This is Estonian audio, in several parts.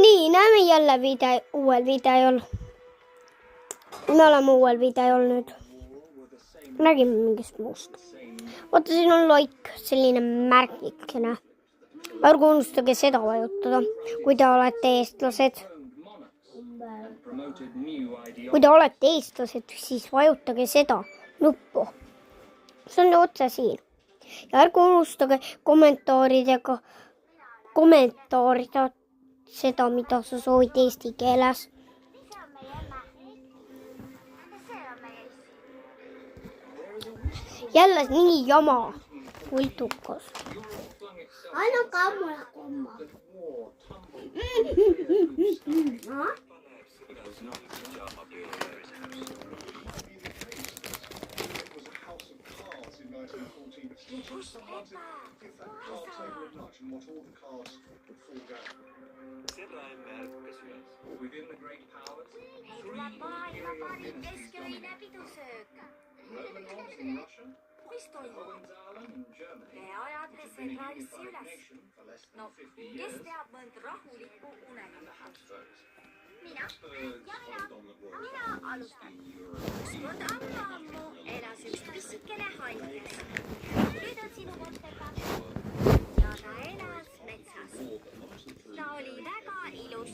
Nii, näeme jälle uuel videol. Me oleme uuel videol nüüd. Räägime mingist muust. Oota, siin on loik, selline märgikene. Ärge unustage seda vajutada, kui te olete eestlased. Kui te olete eestlased, siis vajutage seda nuppu. See on otse siin. Ja ärge unustage kommentaarida seda, mida sa soovid eesti keeles. Jälle nii jama, kultukas. Anna ka mulle komma. Mis toimub? Te ajate Setraissi üles. No, kes teab mõnd rahulikku unenäha? Mina alustan. Ükskord ammu elas üks pissikene hall. Nüüd on sinu korter ja ta elas metsas. Ta oli väga ilus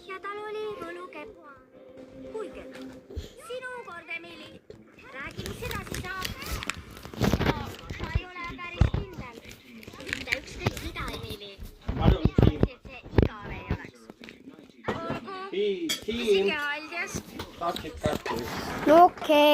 ja tal oli võlukepp. Kuigi, sinu kord, Emily. Räägi, mis edasi saab. Ma ei ole päris kindel. Mitte ükskõik mida, Emily. Niimoodi, et see igav ei oleks. Olgu, isegi haldjas. No okei.